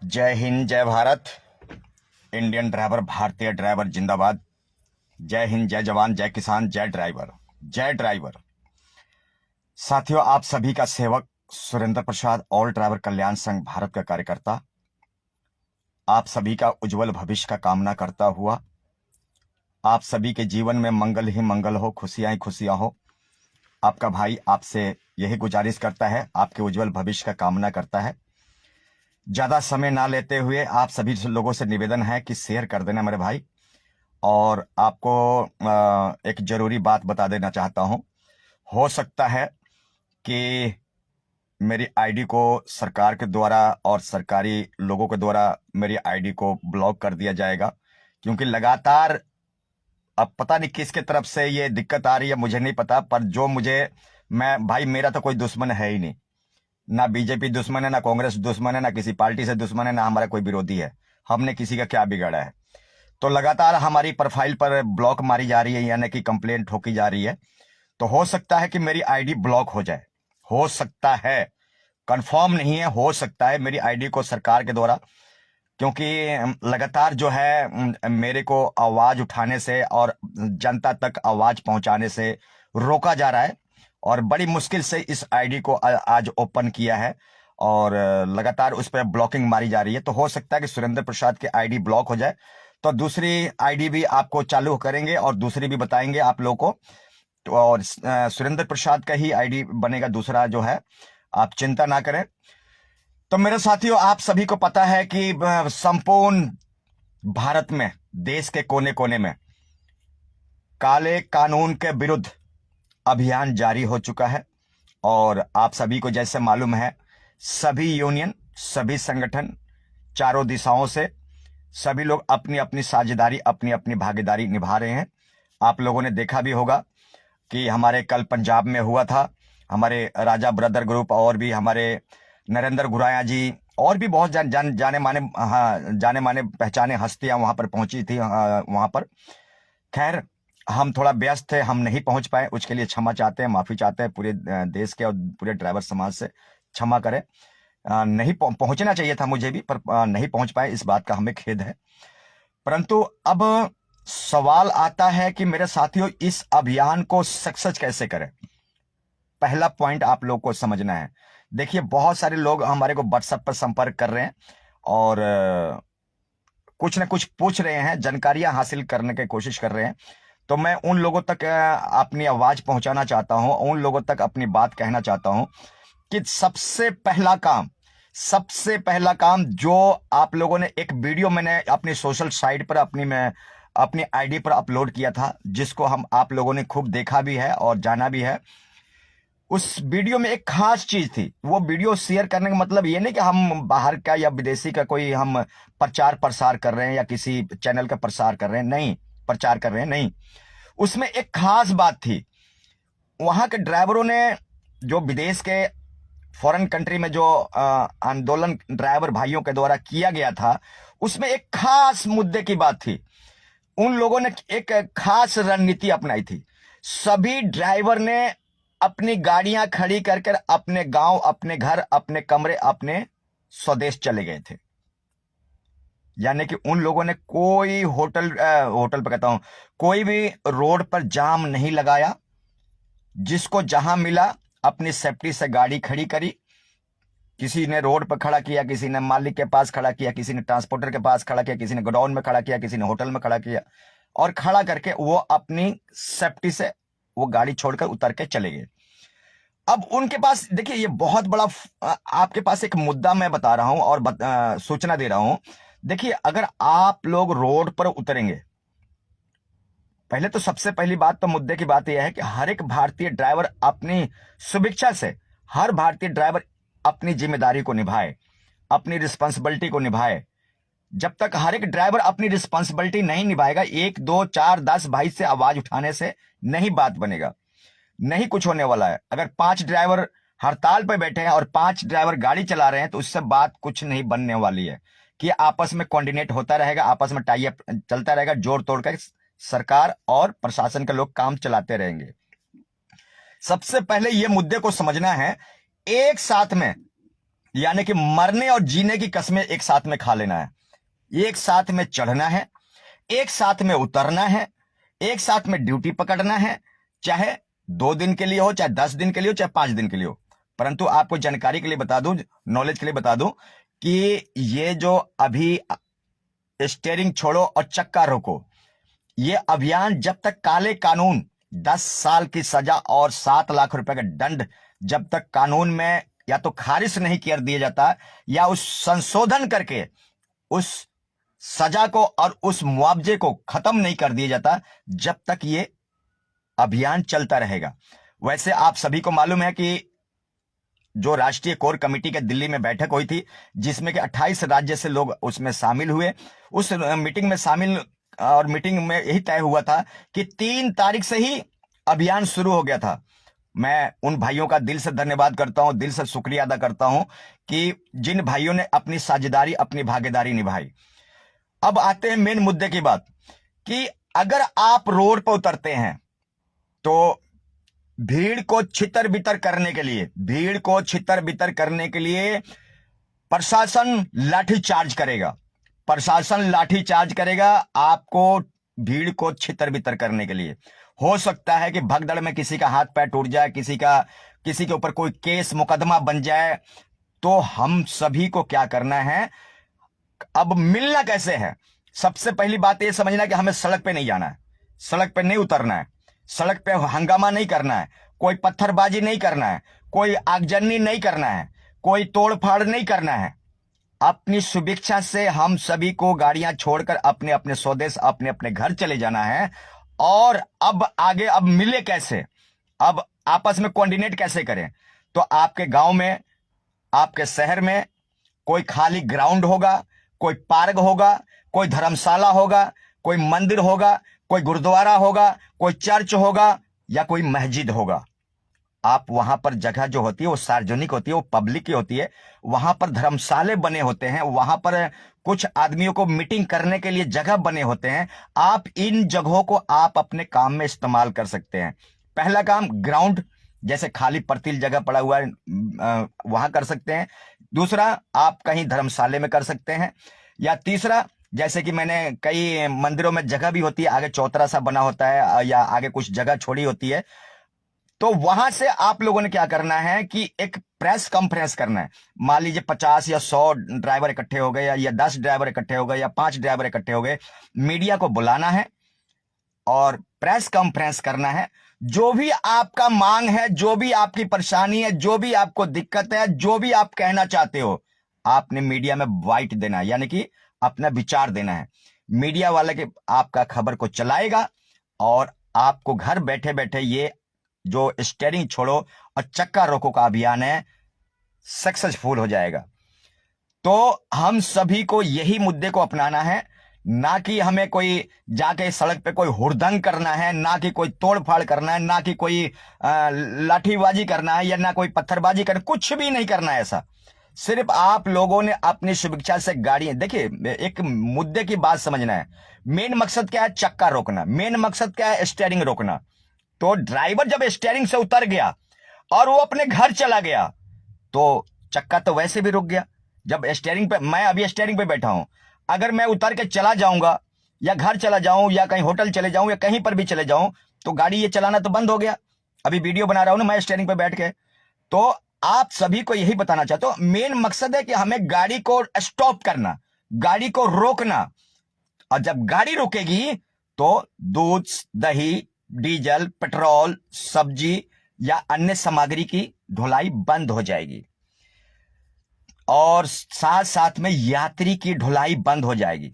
जय हिंद, जय Bharat. Indian driver, भारतीय ड्राइवर जिंदाबाद। जय हिंद, जय जवान, जय किसान, जय ड्राइवर, जय ड्राइवर। साथियों, आप सभी का सेवक सुरेंद्र प्रसाद, ऑल ड्राइवर कल्याण संघ भारत का कार्यकर्ता, आप सभी का उज्जवल भविष्य का कामना करता हुआ, आप सभी के जीवन में मंगल ही मंगल हो, खुशियां ही खुशियां हो, आपका भाई आपसे यही गुजारिश करता है, आपके उज्जवल भविष्य का कामना करता है। ज्यादा समय ना लेते हुए आप सभी लोगों से निवेदन है कि शेयर कर देना मेरे भाई। और आपको एक जरूरी बात बता देना चाहता हूं। हो सकता है कि मेरी आईडी को सरकार के द्वारा और सरकारी लोगों के द्वारा मेरी आईडी को ब्लॉक कर दिया जाएगा, क्योंकि लगातार अब पता नहीं किसके तरफ से ये दिक्कत आ रही है, मुझे नहीं पता। पर जो मैं भाई, मेरा तो कोई दुश्मन है ही नहीं, ना बीजेपी दुश्मन है, ना कांग्रेस दुश्मन है, ना किसी पार्टी से दुश्मन है, ना हमारा कोई विरोधी है। हमने किसी का क्या बिगाड़ा है? तो लगातार हमारी प्रोफाइल पर ब्लॉक मारी जा रही है, यानी कि कंप्लेंट ठोकी जा रही है। तो हो सकता है कि मेरी आईडी ब्लॉक हो जाए, हो सकता है, कंफर्म नहीं है, हो सकता है मेरी आईडी को सरकार के द्वारा, क्योंकि लगातार जो है मेरे को आवाज उठाने से और जनता तक आवाज पहुंचाने से रोका जा रहा है। और बड़ी मुश्किल से इस आईडी को आज ओपन किया है और लगातार उस पर ब्लॉकिंग मारी जा रही है। तो हो सकता है कि सुरेंद्र प्रसाद की आईडी ब्लॉक हो जाए, तो दूसरी आईडी भी आपको चालू करेंगे और दूसरी भी बताएंगे आप लोगों को। तो और सुरेंद्र प्रसाद का ही आईडी बनेगा दूसरा जो है, आप चिंता ना करें। तो मेरे साथियों, आप सभी को पता है कि संपूर्ण भारत में, देश के कोने कोने में काले कानून के विरुद्ध अभियान जारी हो चुका है। और आप सभी को जैसे मालूम है, सभी यूनियन, सभी संगठन, चारों दिशाओं से सभी लोग अपनी अपनी साझेदारी, अपनी अपनी भागीदारी निभा रहे हैं। आप लोगों ने देखा भी होगा कि हमारे कल पंजाब में हुआ था, हमारे राजा ब्रदर ग्रुप और भी हमारे नरेंद्र गुराया जी और भी बहुत जाने माने पहचाने हस्तियां वहां पर पहुंची थी। वहां पर खैर हम थोड़ा व्यस्त थे, हम नहीं पहुंच पाए, उसके लिए क्षमा चाहते हैं, माफी चाहते हैं पूरे देश के और पूरे ड्राइवर समाज से। क्षमा करें, नहीं पहुंचना चाहिए था मुझे भी, पर नहीं पहुंच पाए, इस बात का हमें खेद है। परंतु अब सवाल आता है कि मेरे साथियों, इस अभियान को सक्सेस कैसे करें? पहला पॉइंट आप लोग को समझना है। देखिए, बहुत सारे लोग हमारे को व्हाट्सएप पर संपर्क कर रहे हैं और कुछ ना कुछ पूछ रहे हैं, जानकारियां हासिल करने की कोशिश कर रहे हैं। तो मैं उन लोगों तक अपनी आवाज पहुंचाना चाहता हूं, उन लोगों तक अपनी बात कहना चाहता हूं कि सबसे पहला काम जो आप लोगों ने, एक वीडियो मैंने अपनी सोशल साइट पर अपनी आईडी पर अपलोड किया था, जिसको आप लोगों ने खूब देखा भी है और जाना भी है। उस वीडियो में एक खास चीज थी। वो वीडियो शेयर करने का मतलब ये नहीं कि हम बाहर का या विदेशी का कोई हम प्रचार प्रसार कर रहे हैं या किसी चैनल का प्रसार कर रहे हैं, नहीं, प्रचार कर रहे हैं, नहीं। उसमें एक खास बात थी। वहां के ड्राइवरों ने, जो विदेश के फॉरेन कंट्री में जो आंदोलन ड्राइवर भाइयों के द्वारा किया गया था, उसमें एक खास मुद्दे की बात थी। उन लोगों ने एक खास रणनीति अपनाई थी। सभी ड्राइवर ने अपनी गाड़ियां खड़ी कर अपने गांव, अपने घर, अपने कमरे, अपने स्वदेश चले गए थे। यानी कि उन लोगों ने कोई होटल पर कहता हूं, कोई भी रोड पर जाम नहीं लगाया। जिसको जहां मिला अपनी सेफ्टी से गाड़ी खड़ी करी। किसी ने रोड पर खड़ा किया, किसी ने मालिक के पास खड़ा किया, किसी ने ट्रांसपोर्टर के पास खड़ा किया, किसी ने गोडाउन में खड़ा किया, किसी ने होटल में खड़ा किया। और खड़ा करके वो अपनी सेफ्टी से वो गाड़ी छोड़कर उतर के चले गए। अब उनके पास, देखिए, ये बहुत बड़ा आपके पास एक मुद्दा मैं बता रहा हूं और सूचना दे रहा हूं। देखिए, अगर आप लोग रोड पर उतरेंगे, पहले तो सबसे पहली बात तो मुद्दे की बात यह है कि हर एक भारतीय ड्राइवर अपनी सुभिक्षा से, हर भारतीय ड्राइवर अपनी जिम्मेदारी को निभाए, अपनी रिस्पॉन्सिबिलिटी को निभाए। जब तक हर एक ड्राइवर अपनी रिस्पॉन्सिबिलिटी नहीं निभाएगा, 1 2 4 10 भाई से आवाज उठाने से नहीं बात बनेगा, नहीं कुछ होने वाला है। अगर 5 ड्राइवर हड़ताल पर बैठे हैं और 5 ड्राइवर गाड़ी चला रहे हैं, तो उससे बात कुछ नहीं बनने वाली है। कि आपस में कोऑर्डिनेट होता रहेगा, आपस में टाई अप चलता रहेगा, जोड़ तोड़ कर सरकार और प्रशासन के लोग काम चलाते रहेंगे। सबसे पहले यह मुद्दे को समझना है, एक साथ में यानी कि मरने और जीने की कस्में एक साथ में खा लेना है, एक साथ में चढ़ना है, एक साथ में उतरना है, एक साथ में ड्यूटी पकड़ना है, चाहे 2 दिन के लिए हो, चाहे 10 दिन के लिए हो, चाहे 5 दिन के लिए हो। परंतु आपको जानकारी के लिए बता दूं, नॉलेज के लिए बता दूं कि ये जो अभी स्टीयरिंग छोड़ो और चक्का रोको, ये अभियान जब तक काले कानून 10 साल की सजा और 7 लाख रुपए का दंड जब तक कानून में या तो खारिज नहीं कर दिया जाता या उस संशोधन करके उस सजा को और उस मुआवजे को खत्म नहीं कर दिया जाता, जब तक ये अभियान चलता रहेगा। वैसे आप सभी को मालूम है कि जो राष्ट्रीय कोर कमेटी के दिल्ली में बैठक हुई थी, जिसमें कि 28 राज्य से लोग उसमें शामिल हुए, उस मीटिंग में शामिल और मीटिंग में यही तय हुआ था कि 3 तारीख से ही अभियान शुरू हो गया था। मैं उन भाइयों का दिल से धन्यवाद करता हूं, दिल से शुक्रिया अदा करता हूं कि जिन भाइयों ने अपनी साझेदारी, अपनी भागीदारी निभाई। अब आते हैं मेन मुद्दे की बात कि अगर आप रोड पर उतरते हैं तो भीड़ को छितर बितर करने के लिए, भीड़ को छितर बितर करने के लिए प्रशासन लाठी चार्ज करेगा, प्रशासन लाठी चार्ज करेगा आपको भीड़ को छितर बितर करने के लिए। हो सकता है कि भगदड़ में किसी का हाथ पैर टूट जाए, किसी के ऊपर कोई केस मुकदमा बन जाए, तो हम सभी को क्या करना है, अब मिलना कैसे है। सबसे पहली बात यह समझना कि हमें सड़क पे नहीं जाना है, सड़क पे नहीं उतरना है, सड़क पे हंगामा नहीं करना है, कोई पत्थरबाजी नहीं करना है, कोई आगजनी नहीं करना है, कोई तोड़फाड़ नहीं करना है। अपनी सुभिक्षा से हम सभी को गाड़ियां छोड़कर अपने अपने स्वदेश, अपने अपने घर चले जाना है। और अब आगे अब मिले कैसे, अब आपस में कोऑर्डिनेट कैसे करें। तो आपके गांव में, आपके शहर में कोई खाली ग्राउंड होगा, कोई पार्क होगा, कोई धर्मशाला होगा, कोई मंदिर होगा, कोई गुरुद्वारा होगा, कोई चर्च होगा या कोई मस्जिद होगा। आप वहां पर जगह जो होती है वो सार्वजनिक होती है, वो पब्लिक की होती है। वहां पर धर्मशाले बने होते हैं, वहां पर कुछ आदमियों को मीटिंग करने के लिए जगह बने होते हैं। आप इन जगहों को आप अपने काम में इस्तेमाल कर सकते हैं। पहला काम ग्राउंड, जैसे खाली परतिल जगह पड़ा हुआ है वहां कर सकते हैं। दूसरा, आप कहीं धर्मशाले में कर सकते हैं। या तीसरा, जैसे कि मैंने कई मंदिरों में जगह भी होती है, आगे चौतरा सा बना होता है या आगे कुछ जगह छोड़ी होती है, तो वहां से आप लोगों ने क्या करना है कि एक प्रेस कॉन्फ्रेंस करना है। मान लीजिए 50 या 100 ड्राइवर इकट्ठे हो गए या 10 ड्राइवर इकट्ठे हो गए या 5 ड्राइवर इकट्ठे हो गए, मीडिया को बुलाना है और प्रेस कॉन्फ्रेंस करना है। जो भी आपका मांग है, जो भी आपकी परेशानी है, जो भी आपको दिक्कत है, जो भी आप कहना चाहते हो, आपने मीडिया में बाइट देना है, यानी कि अपना विचार देना है। मीडिया वाले के आपका खबर को चलाएगा और आपको घर बैठे बैठे ये जो स्टीयरिंग छोड़ो और चक्का रोको का अभियान है सक्सेसफुल हो जाएगा। तो हम सभी को यही मुद्दे को अपनाना है, ना कि हमें कोई जाके सड़क पे कोई हुड़दंग करना है, ना कि कोई तोड़फाड़ करना है, ना कि कोई लाठीबाजी करना है या ना कोई पत्थरबाजी करना, कुछ भी नहीं करना है ऐसा। सिर्फ आप लोगों ने अपनी सुभिक्षा से गाड़ियां, देखिए एक मुद्दे की बात समझना है। मेन मकसद क्या है? चक्का रोकना। मेन मकसद क्या है? स्टीयरिंग रोकना। तो ड्राइवर जब स्टीयरिंग से उतर गया और वो अपने घर चला गया तो चक्का तो वैसे भी रुक गया। जब स्टीयरिंग पे, मैं अभी स्टीयरिंग पे बैठा हूं, अगर मैं उतर के चला जाऊंगा या घर चला जाऊं या कहीं होटल चले जाऊं या कहीं पर भी चले जाऊं तो गाड़ी ये चलाना तो बंद हो गया। अभी वीडियो बना रहा हूं ना मैं स्टीयरिंग पे बैठ के। तो आप सभी को यही बताना चाहता हूं, मेन मकसद है कि हमें गाड़ी को स्टॉप करना, गाड़ी को रोकना। और जब गाड़ी रुकेगी तो दूध, दही, डीजल, पेट्रोल, सब्जी या अन्य सामग्री की ढुलाई बंद हो जाएगी और साथ साथ में यात्री की ढुलाई बंद हो जाएगी।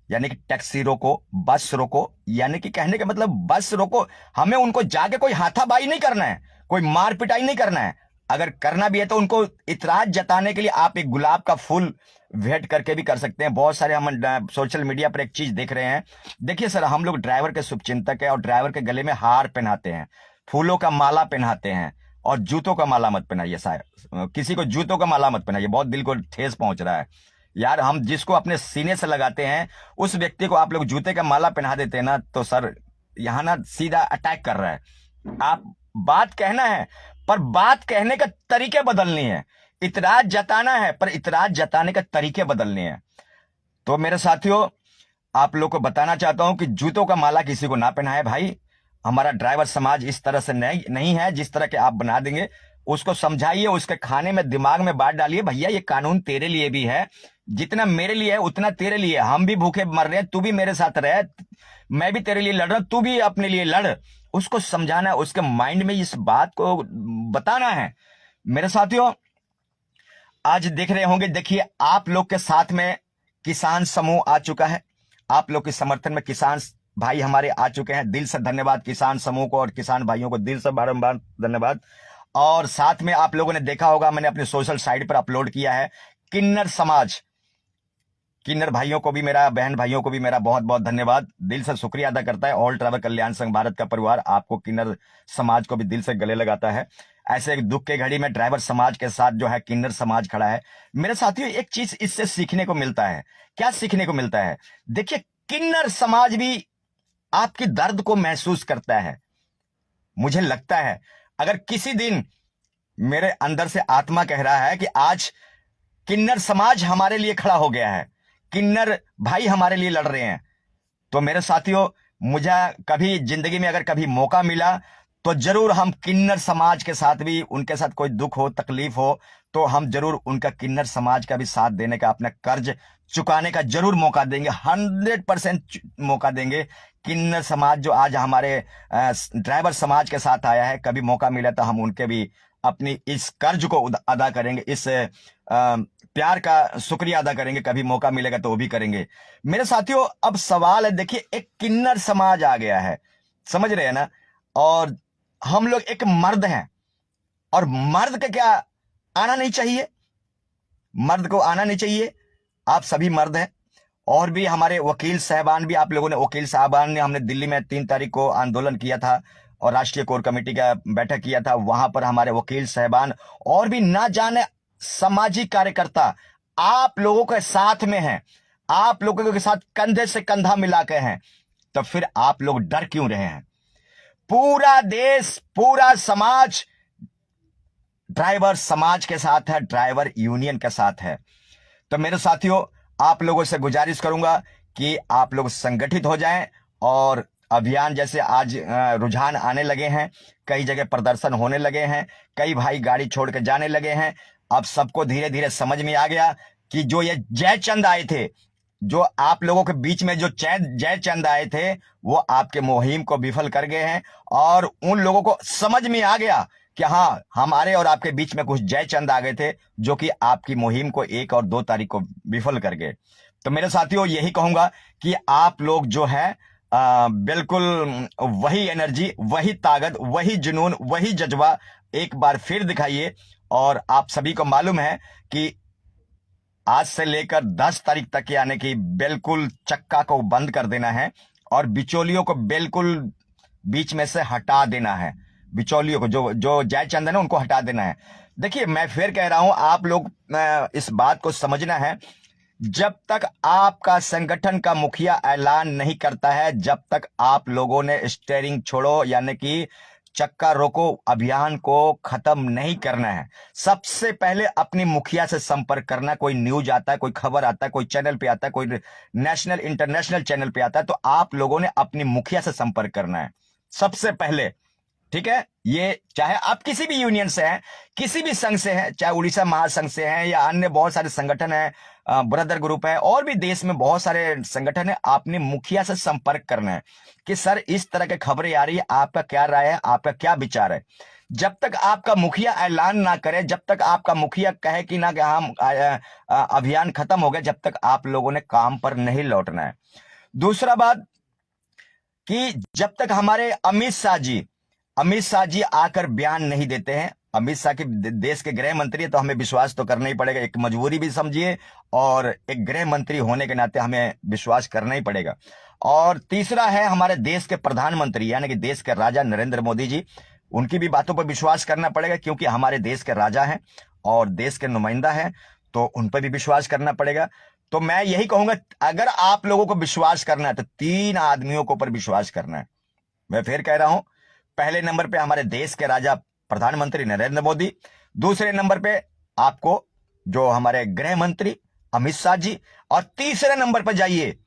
यानी कि टैक्सी रोको, बस रोको, यानी कि कहने का मतलब बस रोको। हमें उनको जाके कोई हाथापाई नहीं करना है, कोई मार पिटाई नहीं करना है। अगर करना भी है तो उनको इतराज जताने के लिए आप एक गुलाब का फूल भेंट करके भी कर सकते हैं। बहुत सारे हम सोशल मीडिया पर एक चीज देख रहे हैं। देखिए सर, हम लोग ड्राइवर के शुभचिंतक है और ड्राइवर के गले में हार पहनाते हैं, फूलों का माला पहनाते हैं और जूतों का माला मत पहनाइए। शायद किसी को जूतों का माला मत पहनाइए, बहुत दिल को ठेस पहुंच रहा है यार। हम जिसको अपने सीने से लगाते हैं उस व्यक्ति को आप लोग जूते का माला पहना देते हैं ना, तो सर यहां ना सीधा अटैक कर रहा है। आप बात कहना है पर बात कहने का तरीके बदलनी है इतराज जताना है, पर इतराज जताने के तरीके बदलने हैं। तो मेरे साथियों, आप लोग को बताना चाहता हूं कि जूतों का माला किसी को ना पहनाए भाई। हमारा ड्राइवर समाज इस तरह से नहीं है जिस तरह के आप बना देंगे। उसको समझाइए, उसके खाने में दिमाग में बात डालिए, भैया ये कानून तेरे लिए भी है, जितना मेरे लिए है उतना तेरे लिए। हम भी भूखे मर रहे हैं, तू भी मेरे साथ रहे, मैं भी तेरे लिए लड़ रहा हूं, तू भी अपने लिए लड़। उसको समझाना है, उसके माइंड में इस बात को बताना है। मेरे साथियों, आज देख रहे होंगे, देखिए आप लोग के साथ में किसान समूह आ चुका है, आप लोग के समर्थन में किसान भाई हमारे आ चुके हैं। दिल से धन्यवाद किसान समूह को और किसान भाइयों को, दिल से बारंबार धन्यवाद। और साथ में आप लोगों ने देखा होगा, मैंने अपने सोशल साइट पर अपलोड किया है, किन्नर समाज, किन्नर भाइयों को भी मेरा, बहन भाइयों को भी मेरा बहुत बहुत धन्यवाद, दिल से शुक्रिया अदा करता है। ऑल ट्रैवल कल्याण संघ भारत का परिवार आपको, किन्नर समाज को भी दिल से गले लगाता है। ऐसे एक दुख के घड़ी में ड्राइवर समाज के साथ जो है किन्नर समाज खड़ा है। मेरे साथियों, एक चीज इससे सीखने को मिलता है। क्या सीखने को मिलता है? देखिए, किन्नर समाज भी आपकी दर्द को महसूस करता है। मुझे लगता है अगर किसी दिन मेरे अंदर से आत्मा कह रहा है कि आज किन्नर समाज हमारे लिए खड़ा हो गया है, किन्नर भाई हमारे लिए लड़ रहे हैं, तो मेरे साथियों, मुझे कभी जिंदगी में अगर कभी मौका मिला तो जरूर हम किन्नर समाज के साथ भी, उनके साथ कोई दुख हो, तकलीफ हो, तो हम जरूर उनका, किन्नर समाज का भी साथ देने का, अपना कर्ज चुकाने का जरूर मौका देंगे, 100% मौका देंगे। किन्नर समाज जो आज हमारे ड्राइवर समाज के साथ आया है, कभी मौका मिला तो हम उनके भी अपनी इस कर्ज को अदा करेंगे, इस प्यार का शुक्रिया अदा करेंगे, कभी मौका मिलेगा तो वो भी करेंगे। मेरे साथियों, अब सवाल है, देखिए एक किन्नर समाज आ गया है, समझ रहे हैं ना, और हम लोग एक मर्द हैं, और मर्द का क्या आना नहीं चाहिए, मर्द को आना नहीं चाहिए। आप सभी मर्द हैं, और भी हमारे वकील साहबान भी, आप लोगों ने, वकील साहबान ने, हमने दिल्ली में 3 तारीख को आंदोलन किया था और राष्ट्रीय कोर कमेटी का बैठक किया था, वहां पर हमारे वकील साहबान और भी ना जाने सामाजिक कार्यकर्ता आप लोगों के साथ में हैं, आप लोगों के साथ कंधे से कंधा मिला के हैं, तो फिर आप लोग डर क्यों रहे हैं? पूरा देश, पूरा समाज ड्राइवर समाज के साथ है, ड्राइवर यूनियन के साथ है। तो मेरे साथियों, आप लोगों से गुजारिश करूंगा कि आप लोग संगठित हो जाएं, और अभियान जैसे आज रुझान आने लगे हैं, कई जगह प्रदर्शन होने लगे हैं, कई भाई गाड़ी छोड़ के जाने लगे हैं। अब सबको धीरे धीरे समझ में आ गया कि जो ये जयचंद आए थे, जो आप लोगों के बीच में जो जयचंद आए थे, वो आपके मुहिम को विफल कर गए हैं, और उन लोगों को समझ में आ गया कि हाँ, हमारे और आपके बीच में कुछ जयचंद आ गए थे जो कि आपकी मुहिम को 1 और 2 तारीख को विफल कर गए। तो मेरे साथियों, यही कहूंगा कि आप लोग जो है बिल्कुल वही एनर्जी, वही ताकत, वही जुनून, वही जज्बा एक बार फिर दिखाइए। और आप सभी को मालूम है कि आज से लेकर 10 तारीख तक के आने की बिल्कुल चक्का को बंद कर देना है, और बिचौलियों को बिल्कुल बीच में से हटा देना है। बिचौलियों को, जो जयचंद है ना, उनको हटा देना है। देखिए, मैं फिर कह रहा हूं, आप लोग इस बात को समझना है, जब तक आपका संगठन का मुखिया ऐलान नहीं करता है, जब तक आप लोगों ने स्टीयरिंग छोड़ो यानी कि चक्का रोको अभियान को खत्म नहीं करना है। सबसे पहले अपनी मुखिया से संपर्क करना। कोई न्यूज आता है, कोई खबर आता है, कोई चैनल पे आता है, कोई नेशनल इंटरनेशनल चैनल पे आता है, तो आप लोगों ने अपनी मुखिया से संपर्क करना है सबसे पहले, ठीक है? ये चाहे आप किसी भी यूनियन से हैं, किसी भी संघ से हैं, चाहे उड़ीसा महासंघ से हैं या अन्य बहुत सारे संगठन हैं, ब्रदर ग्रुप है, और भी देश में बहुत सारे संगठन है, आपने मुखिया से संपर्क करना है कि सर इस तरह की खबरें आ रही है, आपका क्या राय है, आपका क्या विचार है। जब तक आपका मुखिया ऐलान ना करे, जब तक आपका मुखिया कहे कि ना कि हम अभियान खत्म हो गया, जब तक आप लोगों ने काम पर नहीं लौटना है। दूसरा बात कि जब तक हमारे अमित शाह जी आकर बयान नहीं देते हैं, अमित शाह के देश के गृह मंत्री है, तो हमें विश्वास तो करना ही पड़ेगा, एक मजबूरी भी समझिए, और एक गृह मंत्री होने के नाते हमें विश्वास करना ही पड़ेगा। और तीसरा है हमारे देश के प्रधानमंत्री यानी कि देश के राजा नरेंद्र मोदी जी, उनकी भी बातों पर विश्वास करना पड़ेगा, क्योंकि हमारे देश के राजा हैं और देश के नुमाइंदा हैं, तो उन पर भी विश्वास करना पड़ेगा। तो मैं यही कहूंगा, अगर आप लोगों को विश्वास करना है तो 3 आदमियों के ऊपर विश्वास करना है। मैं फिर कह रहा हूं, पहले नंबर पे हमारे देश के राजा प्रधानमंत्री नरेंद्र मोदी, दूसरे नंबर पे आपको जो हमारे गृह मंत्री अमित शाह जी, और तीसरे नंबर पर जाइए,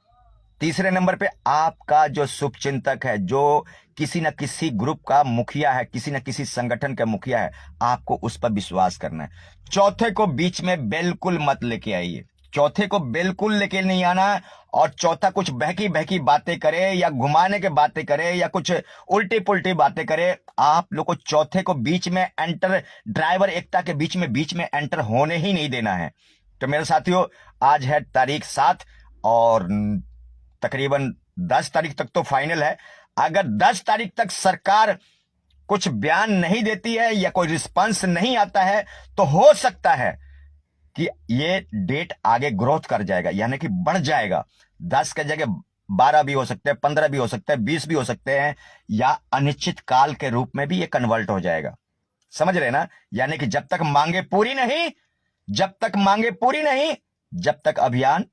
तीसरे नंबर पे आपका जो शुभचिंतक है, जो किसी न किसी ग्रुप का मुखिया है, किसी न किसी संगठन का मुखिया है, आपको उस पर विश्वास करना है। चौथे को बीच में बिल्कुल मत लेके आइए, चौथे को बिल्कुल लेके नहीं आना। और चौथा कुछ बहकी बहकी बातें करे या घुमाने के बातें करे या कुछ उल्टी पुल्टी बातें करे, आप लोग को चौथे को बीच में एंटर, ड्राइवर एकता के बीच में एंटर होने ही नहीं देना है। तो मेरे साथियों, आज है तारीख 7 और तकरीबन 10 तारीख तक तो फाइनल है। अगर 10 तारीख तक सरकार कुछ बयान नहीं देती है या कोई रिस्पांस नहीं आता है, तो हो सकता है कि ये डेट आगे ग्रोथ कर जाएगा, यानी कि बढ़ जाएगा। 10 के जगह 12 भी हो सकते हैं, 15 भी हो सकते हैं, 20 भी हो सकते हैं, या अनिश्चित काल के रूप में भी ये कन्वर्ट हो जाएगा। समझ रहे ना? यानी कि जब तक मांगे पूरी नहीं, जब तक अभियान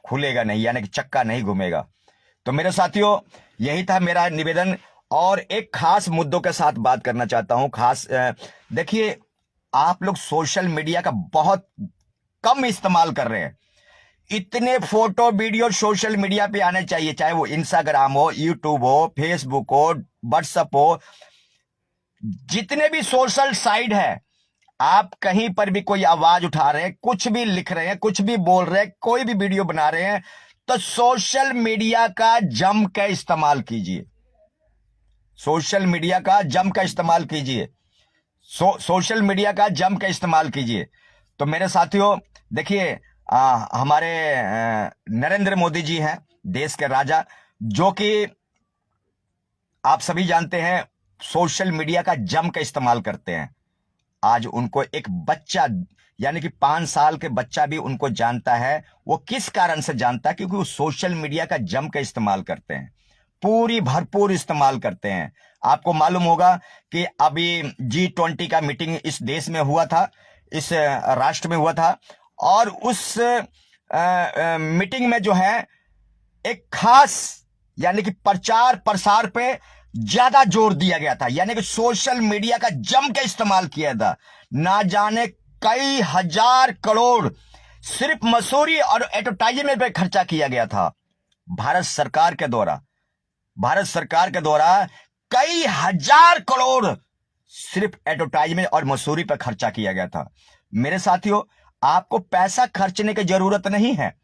खुलेगा नहीं, यानी कि चक्का नहीं घूमेगा। तो मेरे साथियों, यही था मेरा निवेदन। और एक खास मुद्दों के साथ बात करना चाहता हूं। खास देखिए, आप लोग सोशल मीडिया का बहुत कम इस्तेमाल कर रहे हैं। इतने फोटो वीडियो सोशल मीडिया पे आने चाहिए, चाहे वो इंस्टाग्राम हो, यूट्यूब हो, फेसबुक हो, व्हाट्सएप हो, जितने भी सोशल साइट है, आप कहीं पर भी कोई आवाज उठा रहे हैं, कुछ भी लिख रहे हैं, कुछ भी बोल रहे हैं, कोई भी वीडियो बना रहे हैं, तो सोशल मीडिया का जम के इस्तेमाल कीजिए। सोशल मीडिया का जम का इस्तेमाल कीजिए। सोशल मीडिया का जम का इस्तेमाल कीजिए। तो मेरे साथियों, देखिए, हमारे नरेंद्र मोदी जी हैं, देश के राजा, जो कि आप सभी जानते हैं सोशल मीडिया का जम का इस्तेमाल करते हैं। आज उनको एक बच्चा, यानी कि 5 साल के बच्चा भी उनको जानता है। वो किस कारण से जानता है? क्योंकि वो सोशल मीडिया का जम का इस्तेमाल करते हैं, पूरी भरपूर इस्तेमाल करते हैं। आपको मालूम होगा कि अभी G20 का मीटिंग इस देश में हुआ था, इस राष्ट्र में हुआ था, और उस मीटिंग में जो है एक खास, यानी कि प्रचार प्रसार पे ज्यादा जोर दिया गया था, यानी कि सोशल मीडिया का जम के इस्तेमाल किया था। ना जाने कई हजार करोड़ सिर्फ मसूरी और एडवर्टाइजमेंट पे खर्चा किया गया था। भारत सरकार के द्वारा कई हजार करोड़ सिर्फ एडवर्टाइजमेंट और मसूरी पर खर्चा किया गया था। मेरे साथियों, आपको पैसा खर्चने की जरूरत नहीं है।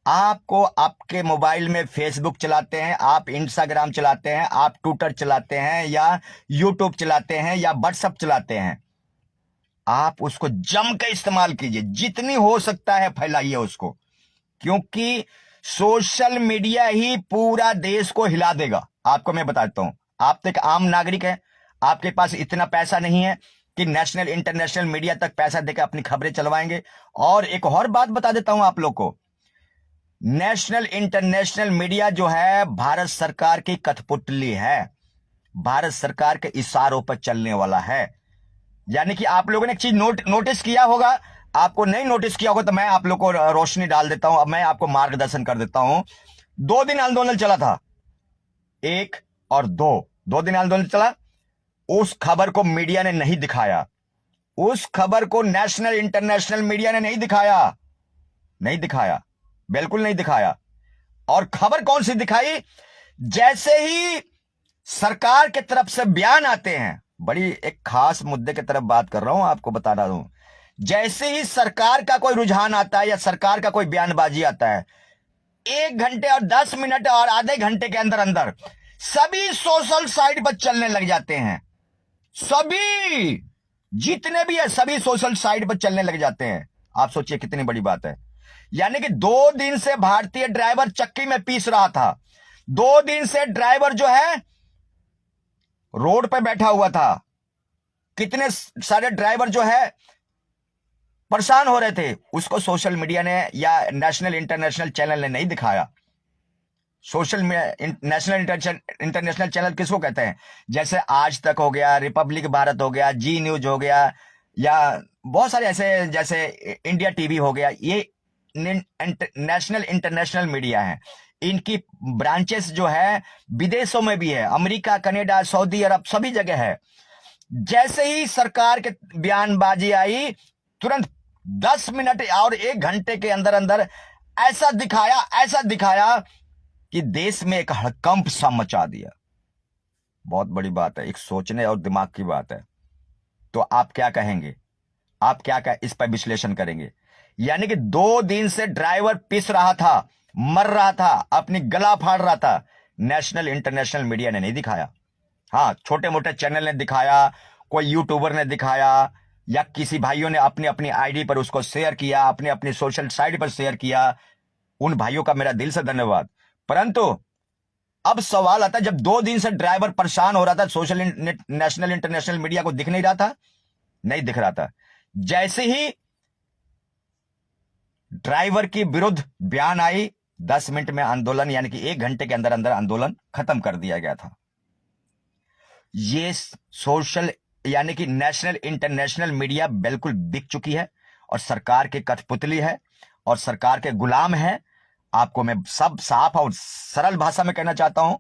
आपको आपके मोबाइल में फेसबुक चलाते हैं, आप इंस्टाग्राम चलाते हैं, आप ट्विटर चलाते हैं, या यूट्यूब चलाते हैं, या व्हाट्सएप चलाते हैं, आप उसको जम के इस्तेमाल कीजिए। जितनी हो सकता है फैलाइए उसको, क्योंकि सोशल मीडिया ही पूरा देश को हिला देगा। आपको मैं बताता हूं, आप तो एक आम नागरिक है, आपके पास इतना पैसा नहीं है कि नेशनल इंटरनेशनल मीडिया तक पैसा देकर अपनी खबरें चलवाएंगे। और एक और बात बता देता हूं आप लोग को, नेशनल इंटरनेशनल मीडिया जो है भारत सरकार की कठपुतली है, भारत सरकार के इशारों पर चलने वाला है। यानी कि आप लोगों ने एक चीज नोटिस किया होगा, आपको नहीं नोटिस किया होगा तो मैं आप लोग को रोशनी डाल देता हूं, अब मैं आपको मार्गदर्शन कर देता हूं। 2 दिन आंदोलन चला था, 1 और 2 दिन आंदोलन चला। उस खबर को मीडिया ने नहीं दिखाया, उस खबर को नेशनल इंटरनेशनल मीडिया ने नहीं दिखाया, बिल्कुल नहीं दिखाया। और खबर कौन सी दिखाई? जैसे ही सरकार की तरफ से बयान आते हैं, बड़ी एक खास मुद्दे की तरफ बात कर रहा हूं, आपको बता रहा हूं, जैसे ही सरकार का कोई रुझान आता है या सरकार का कोई बयानबाजी आता है, 1 घंटे और 10 मिनट और आधे घंटे के अंदर अंदर सभी सोशल साइट पर चलने लग जाते हैं। सभी जितने भी है, सभी सोशल साइट पर चलने लग जाते हैं। आप सोचिए कितनी बड़ी बात है। यानी कि 2 दिन से भारतीय ड्राइवर चक्की में पीस रहा था, 2 दिन से ड्राइवर जो है रोड पे बैठा हुआ था। कितने सारे ड्राइवर जो है परेशान हो रहे थे, उसको सोशल मीडिया ने या नेशनल इंटरनेशनल चैनल ने नहीं दिखाया। सोशल नेशनल इंटरनेशनल चैनल किसको कहते हैं? जैसे आज तक हो गया, रिपब्लिक भारत हो गया, जी न्यूज हो गया, या बहुत सारे ऐसे, जैसे इंडिया टीवी हो गया, ये नेशनल इंटरनेशनल मीडिया है। इनकी ब्रांचेस जो है विदेशों में भी है, अमेरिका, कनाडा, सऊदी अरब, सभी जगह है। जैसे ही सरकार के बयानबाजी आई, तुरंत 10 मिनट और 1 घंटे के अंदर अंदर ऐसा दिखाया कि देश में एक हड़कंप सा मचा दिया। बहुत बड़ी बात है, एक सोचने और दिमाग की बात है। तो आप क्या कहेंगे, आप क्या इस पर विश्लेषण करेंगे? यानी कि 2 दिन से ड्राइवर पिस रहा था, मर रहा था, अपनी गला फाड़ रहा था। नेशनल इंटरनेशनल मीडिया ने नहीं दिखाया। हाँ, छोटे मोटे चैनल ने दिखाया, कोई यूट्यूबर ने दिखाया, या किसी भाइयों ने अपनी अपनी आईडी पर उसको शेयर किया, अपनी अपनी सोशल साइट पर शेयर किया। उन भाइयों का मेरा दिल से धन्यवाद। परंतु अब सवाल आता है, जब 2 दिन से ड्राइवर परेशान हो रहा था, सोशल नेशनल इंटरनेशनल मीडिया को दिख नहीं रहा था, नहीं दिख रहा था। जैसे ही ड्राइवर की विरुद्ध बयान आई, 10 मिनट में आंदोलन, यानी कि 1 घंटे के अंदर अंदर आंदोलन खत्म कर दिया गया था। ये सोशल यानी कि नेशनल इंटरनेशनल मीडिया बिल्कुल बिक चुकी है और सरकार के कठपुतली है और सरकार के गुलाम है। आपको मैं सब साफ और सरल भाषा में कहना चाहता हूं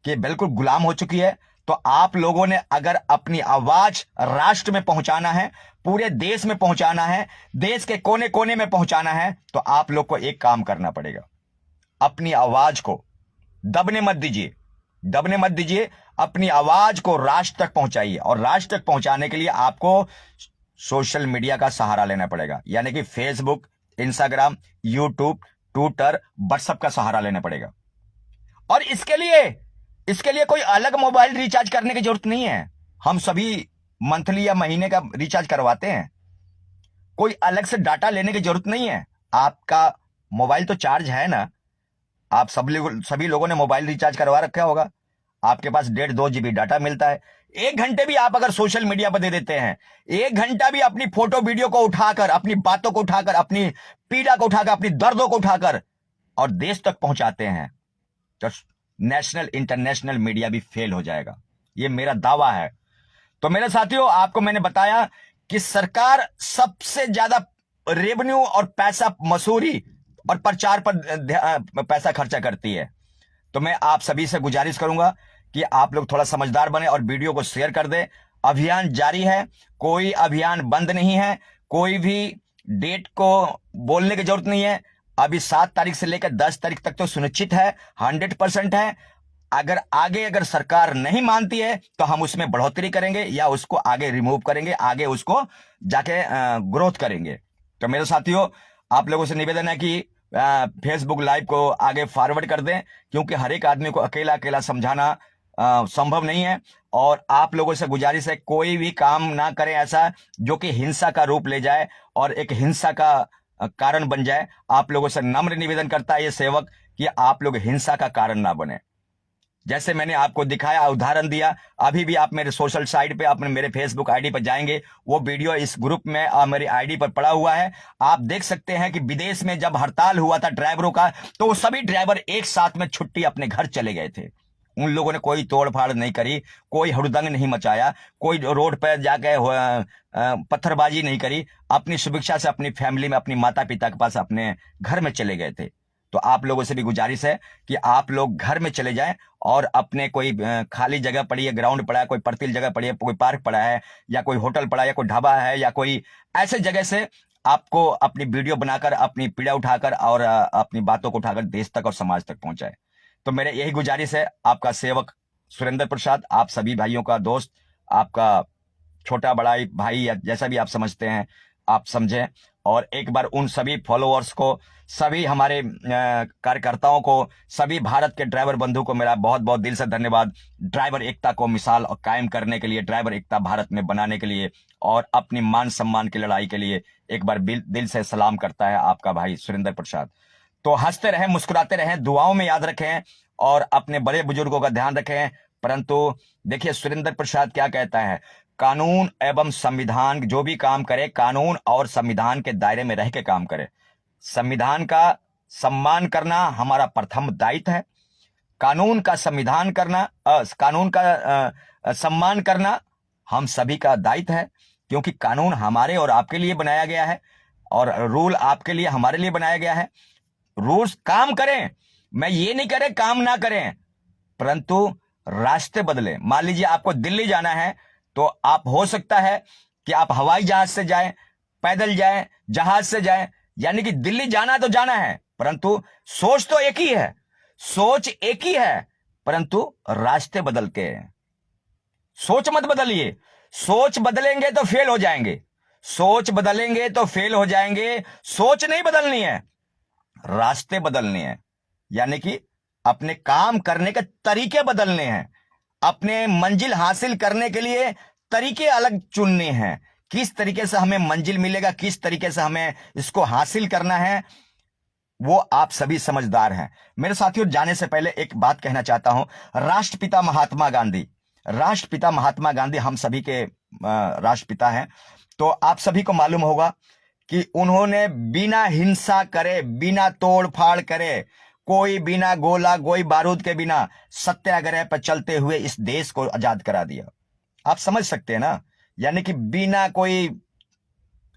कि बिल्कुल गुलाम हो चुकी है। तो आप लोगों ने अगर अपनी आवाज राष्ट्र में पहुंचाना है, पूरे देश में पहुंचाना है, देश के कोने कोने में पहुंचाना है, तो आप लोग को एक काम करना पड़ेगा। अपनी आवाज को दबने मत दीजिए, अपनी आवाज को राष्ट्र तक पहुंचाइए। और राष्ट्र तक पहुंचाने के लिए आपको सोशल मीडिया का सहारा लेना पड़ेगा, यानी कि Facebook, Instagram, YouTube, Twitter, WhatsApp का सहारा लेना पड़ेगा। और इसके लिए कोई अलग मोबाइल रिचार्ज करने की जरूरत नहीं है। हम सभी मंथली या महीने का रिचार्ज करवाते हैं, कोई अलग से डाटा लेने की जरूरत नहीं है। आपका मोबाइल तो चार्ज है ना, आप सभी लोगों ने मोबाइल रिचार्ज करवा रखा होगा। आपके पास 1.5-2 GB डाटा मिलता है। 1 घंटे भी आप अगर सोशल मीडिया पर दे देते हैं, 1 घंटा भी अपनी फोटो वीडियो को उठाकर, अपनी बातों को उठाकर, अपनी पीड़ा को उठाकर, अपनी दर्दों को उठाकर और देश तक पहुंचाते हैं, तो नेशनल इंटरनेशनल मीडिया भी फेल हो जाएगा। ये मेरा दावा है। तो मेरे साथियों, आपको मैंने बताया कि सरकार सबसे ज्यादा रेवेन्यू और पैसा मसूरी और प्रचार पर पैसा खर्चा करती है। तो मैं आप सभी से गुजारिश करूंगा कि आप लोग थोड़ा समझदार बने और वीडियो को शेयर कर दें। अभियान जारी है, कोई अभियान बंद नहीं है, कोई भी डेट को बोलने की जरूरत नहीं है। अभी 7 तारीख से लेकर 10 तारीख तक तो सुनिश्चित है, 100% है। अगर सरकार नहीं मानती है तो हम उसमें बढ़ोतरी करेंगे या उसको आगे रिमूव करेंगे, आगे उसको जाके ग्रोथ करेंगे। तो मेरे साथियों, आप लोगों से निवेदन है कि फेसबुक लाइव को आगे फॉरवर्ड कर दें, क्योंकि हर एक आदमी को अकेला अकेला समझाना संभव नहीं है। और आप लोगों से गुजारिश है, कोई भी काम ना करें ऐसा जो कि हिंसा का रूप ले जाए और एक हिंसा का कारण बन जाए। आप लोगों से नम्र निवेदन करता है ये सेवक कि आप लोग हिंसा का कारण ना बने। जैसे मैंने आपको दिखाया, उदाहरण दिया, अभी भी आप मेरे सोशल साइट पे, आप मेरे फेसबुक आईडी पर जाएंगे, वो वीडियो इस ग्रुप में मेरी आईडी पर पड़ा हुआ है। आप देख सकते हैं कि विदेश में जब हड़ताल हुआ था ड्राइवरों का, तो वो सभी ड्राइवर एक साथ में छुट्टी अपने घर चले गए थे। उन लोगों ने कोई तोड़फाड़ नहीं करी, कोई हुड़दंग नहीं मचाया, कोई रोड पर जाके पत्थरबाजी नहीं करी। अपनी सुभिक्षा से अपनी फैमिली में, अपनी माता पिता के पास अपने घर में चले गए थे। तो आप लोगों से भी गुजारिश है कि आप लोग घर में चले जाएं और अपने कोई खाली जगह पड़ी है, ग्राउंड पड़ा है, कोई पर्तिल जगह पड़ी है, कोई पार्क पड़ा है, या कोई होटल पड़ा है, या कोई ढाबा है, या कोई ऐसे जगह से आपको अपनी वीडियो बनाकर, अपनी पीड़ा उठाकर और अपनी बातों को उठाकर देश तक और समाज तक पहुंचाए। तो मेरे यही गुजारिश है, आपका सेवक सुरेंद्र प्रसाद, आप सभी भाइयों का दोस्त, आपका छोटा बड़ा भाई या जैसा भी आप समझते हैं, आप समझें। और एक बार उन सभी फॉलोअर्स को, सभी हमारे कार्यकर्ताओं को, सभी भारत के ड्राइवर बंधु को मेरा बहुत बहुत दिल से धन्यवाद। ड्राइवर एकता को मिसाल और कायम करने के लिए, ड्राइवर एकता भारत में बनाने के लिए और अपनी मान सम्मान की लड़ाई के लिए एक बार दिल से सलाम करता है आपका भाई सुरेंद्र प्रसाद। तो हंसते रहें, मुस्कुराते रहें, दुआओं में याद रखें और अपने बड़े बुजुर्गों का ध्यान रखें। परंतु देखिए सुरेंद्र प्रसाद क्या कहता है, कानून एवं संविधान, जो भी काम करे कानून और संविधान के दायरे में रह के काम करे। संविधान का सम्मान करना हमारा प्रथम दायित्व है। कानून का संविधान करना, कानून का सम्मान करना हम सभी का दायित्व है, क्योंकि कानून हमारे और आपके लिए बनाया गया है और रूल आपके लिए, हमारे लिए बनाया गया है। रूल्स काम करें, मैं ये नहीं करें काम ना करें, परंतु रास्ते बदलें। मान लीजिए आपको दिल्ली जाना है, तो आप हो सकता है कि आप हवाई जहाज से जाएं, पैदल जाएं, जहाज से जाएं, यानी कि दिल्ली जाना तो जाना है, परंतु सोच तो एक ही है, सोच एक ही है, परंतु रास्ते बदल के हैं। सोच मत बदलिए, सोच बदलेंगे तो फेल हो जाएंगे, सोच बदलेंगे तो फेल हो जाएंगे। सोच नहीं बदलनी है, रास्ते बदलने हैं, यानी कि अपने काम करने के तरीके बदलने हैं, अपने मंजिल हासिल करने के लिए तरीके अलग चुनने हैं। किस तरीके से हमें मंजिल मिलेगा, किस तरीके से हमें इसको हासिल करना है, वो आप सभी समझदार हैं। मेरे साथियों, जाने से पहले एक बात कहना चाहता हूं। राष्ट्रपिता महात्मा गांधी, राष्ट्रपिता महात्मा गांधी हम सभी के राष्ट्रपिता हैं। तो आप सभी को मालूम होगा कि उन्होंने बिना हिंसा करे, बिना तोड़ फाड़ करे, कोई बिना गोला कोई बारूद के बिना सत्याग्रह पर चलते हुए इस देश को आजाद करा दिया। आप समझ सकते हैं ना, यानी कि बिना कोई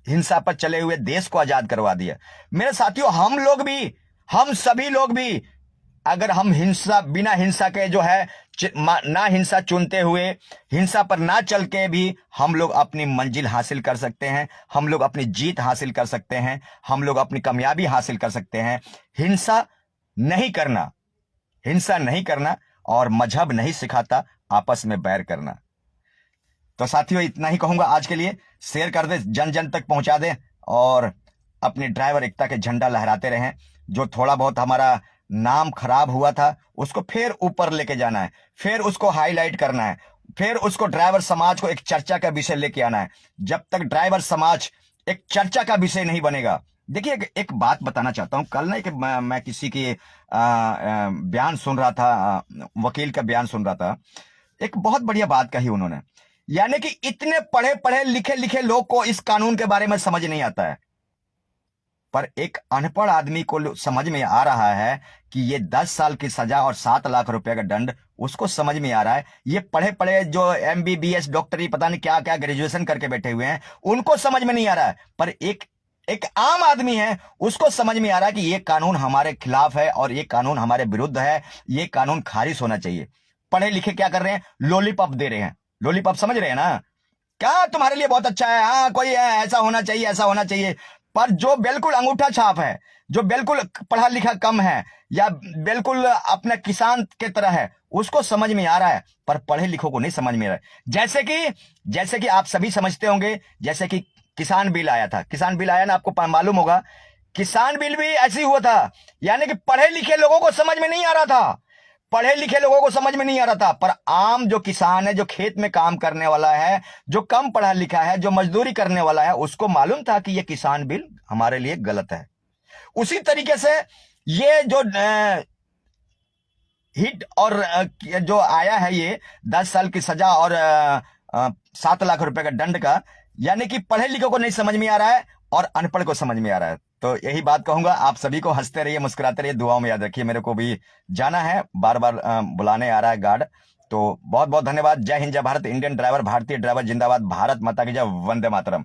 हिंसा पर चले हुए देश को आजाद करवा दिया। मेरे साथियों, हम लोग भी, हम सभी लोग भी, अगर हम हिंसा, बिना हिंसा के जो है ना हिंसा चुनते हुए, हिंसा पर ना चल के भी हम लोग अपनी मंजिल हासिल कर सकते हैं, हम लोग अपनी जीत हासिल कर सकते हैं, हम लोग अपनी कामयाबी हासिल कर सकते हैं। हिंसा नहीं करना, हिंसा नहीं करना, और मजहब नहीं सिखाता आपस में बैर करना। तो साथियों, इतना ही कहूंगा आज के लिए। शेयर कर दे, जन जन तक पहुंचा दे, और अपनी ड्राइवर एकता के झंडा लहराते रहें। जो थोड़ा बहुत हमारा नाम खराब हुआ था उसको फिर ऊपर लेके जाना है, फिर उसको हाईलाइट करना है, फिर उसको ड्राइवर समाज को एक चर्चा का विषय लेके आना है। जब तक ड्राइवर समाज एक चर्चा का विषय नहीं बनेगा। देखिए, एक बात बताना चाहता हूं। कल ना मैं किसी की बयान सुन रहा था, वकील का बयान सुन रहा था। एक बहुत बढ़िया बात कही उन्होंने, यानी कि इतने पढ़े पढ़े लिखे लिखे लोग को इस कानून के बारे में समझ नहीं आता है, पर एक अनपढ़ आदमी को समझ में आ रहा है कि ये 10 साल की सजा और 7 लाख रुपए का दंड उसको समझ में आ रहा है। ये पढ़े पढ़े जो MBBS डॉक्टरी पता नहीं क्या क्या ग्रेजुएशन करके बैठे हुए हैं, उनको समझ में नहीं आ रहा है, पर एक आम आदमी है उसको समझ में आ रहा है कि ये कानून हमारे खिलाफ है और ये कानून हमारे विरुद्ध है, ये कानून खारिज होना चाहिए। पढ़े लिखे क्या कर रहे हैं? लॉलीपॉप दे रहे हैं। लॉलीपॉप समझ रहे हैं ना, क्या तुम्हारे लिए बहुत अच्छा है, हाँ कोई है, ऐसा होना चाहिए, ऐसा होना चाहिए। पर जो बिल्कुल अंगूठा छाप है, जो बिल्कुल पढ़ा लिखा कम है, या बिल्कुल अपना किसान के तरह है, उसको समझ में आ रहा है, पर पढ़े लिखों को नहीं समझ में आ रहा है। जैसे कि आप सभी समझते होंगे, जैसे कि किसान बिल आया था, किसान बिल आया ना, आपको मालूम होगा। किसान बिल भी ऐसे ही हुआ था, यानी कि पढ़े लिखे लोगों को समझ में नहीं आ रहा था, पढ़े लिखे लोगों को समझ में नहीं आ रहा था, पर आम जो किसान है, जो खेत में काम करने वाला है, जो कम पढ़ा लिखा है, जो मजदूरी करने वाला है, उसको मालूम था कि ये किसान बिल हमारे लिए गलत है। उसी तरीके से ये जो हिट और जो आया है, ये 10 साल की सजा और 7 लाख रुपए का दंड का, यानी कि पढ़े लिखे को नहीं समझ में आ रहा है और अनपढ़ को समझ में आ रहा है। तो यही बात कहूंगा, आप सभी को हंसते रहिए, मुस्कुराते रहिए, दुआओं में याद रखिए। मेरे को भी जाना है, बार बार बुलाने आ रहा है गार्ड। तो बहुत बहुत धन्यवाद। जय हिंद, जय भारत, इंडियन ड्राइवर, भारतीय ड्राइवर जिंदाबाद, भारत माता की जय, वंदे मातरम।